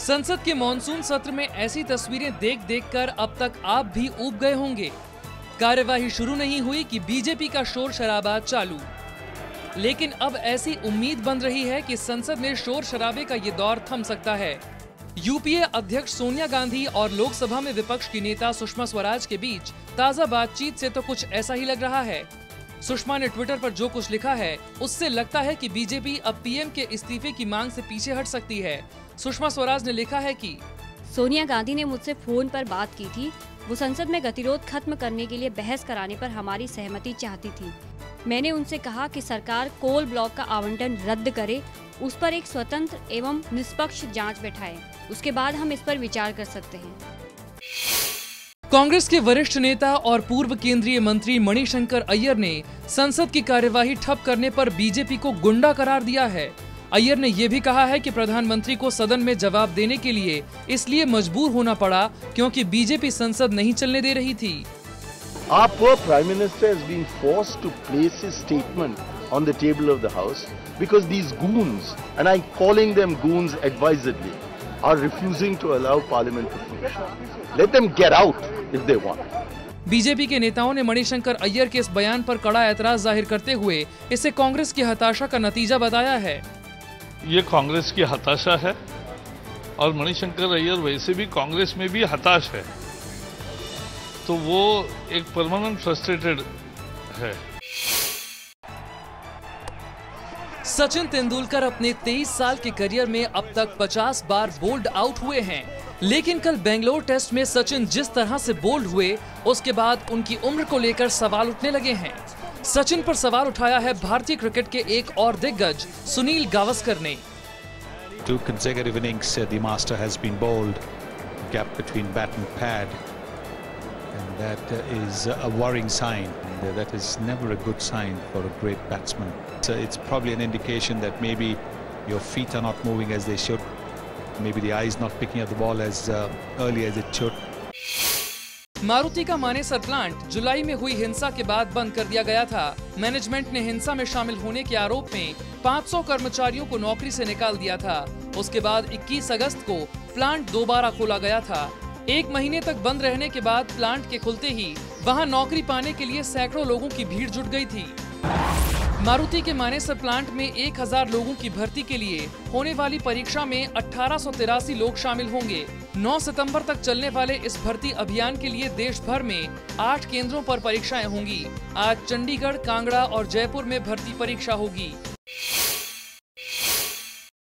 संसद के मॉनसून सत्र में ऐसी तस्वीरें देख देखकर अब तक आप भी ऊब गए होंगे। कार्यवाही शुरू नहीं हुई कि बीजेपी का शोर शराबा चालू। लेकिन अब ऐसी उम्मीद बन रही है कि संसद में शोर शराबे का ये दौर थम सकता है। यूपीए अध्यक्ष सोनिया गांधी और लोकसभा में विपक्ष की नेता सुषमा स्वराज के बीच ताजा बातचीत से तो कुछ ऐसा ही लग रहा है। सुषमा ने ट्विटर पर जो कुछ लिखा है उससे लगता है कि बीजेपी अब पीएम के इस्तीफे की मांग से पीछे हट सकती है। सुषमा स्वराज ने लिखा है कि सोनिया गांधी ने मुझसे फोन पर बात की थी। वो संसद में गतिरोध खत्म करने के लिए बहस कराने पर हमारी सहमति चाहती थी। मैंने उनसे कहा कि सरकार कोल ब्लॉक का आवंटन रद्द करे, उस पर एक स्वतंत्र एवं निष्पक्ष जांच बैठाए, उसके बाद हम इस पर विचार कर सकते हैं। कांग्रेस के वरिष्ठ नेता और पूर्व केंद्रीय मंत्री मणिशंकर अय्यर ने संसद की कार्यवाही ठप करने पर बीजेपी को गुंडा करार दिया है। अय्यर ने यह भी कहा है कि प्रधानमंत्री को सदन में जवाब देने के लिए इसलिए मजबूर होना पड़ा क्योंकि बीजेपी संसद नहीं चलने दे रही थी। Our poor Prime Minister has been forced to place his statement on the table of the House because these goons, and I'm calling them goons advisedly, are refusing to allow Parliament to function. Let them get out if they want. BJP के नेताओं ने मणिशंकर अय्यर के इस बयान पर कड़ा ऐतराज जाहिर करते हुए इसे कांग्रेस की हताशा का नतीजा बताया है। ये कांग्रेस की हताशा है और मणिशंकर अय्यर वैसे भी कांग्रेस में भी हताश है, तो वो एक परमानेंट फ्रस्ट्रेटेड है। सचिन तेंदुलकर अपने 23 साल के करियर में अब तक 50 बार बोल्ड आउट हुए हैं, लेकिन कल बेंगलोर टेस्ट में सचिन जिस तरह से बोल्ड हुए उसके बाद उनकी उम्र को लेकर सवाल उठने लगे हैं। सचिन पर सवाल उठाया है भारतीय क्रिकेट के एक और दिग्गज सुनील गावस्कर ने। 2 consecutive innings, the master has been bowled, gap between bat and pad, and that is a worrying sign. And that is never a good sign for a great batsman. So it's probably an indication that maybe your feet are not moving as they should, maybe the eyes not picking up the ball as early as it should. Maruti का Manesar plant जुलाई में हुई हिंसा के बाद बंद कर दिया गया था। मैनेजमेंट ने हिंसा में शामिल होने के आरोप में 500 कर्मचारियों को नौकरी से निकाल दिया था। उसके बाद 21 अगस्त को प्लांट दोबारा खोला गया था। 1 महीने तक बंद रहने के बाद प्लांट के खुलते ही वहां नौकरी पाने के लिए सैकड़ों लोगों की भीड़ जुट गई थी। मारुति के मानेसर प्लांट में 1000 लोगों की भर्ती के लिए होने वाली परीक्षा में 1883 लोग शामिल होंगे। 9 सितंबर तक चलने वाले इस भर्ती अभियान के लिए देश भर में 8 केंद्रों पर परीक्षाएं होंगी। आज चंडीगढ़, कांगड़ा और जयपुर में भर्ती परीक्षा होगी।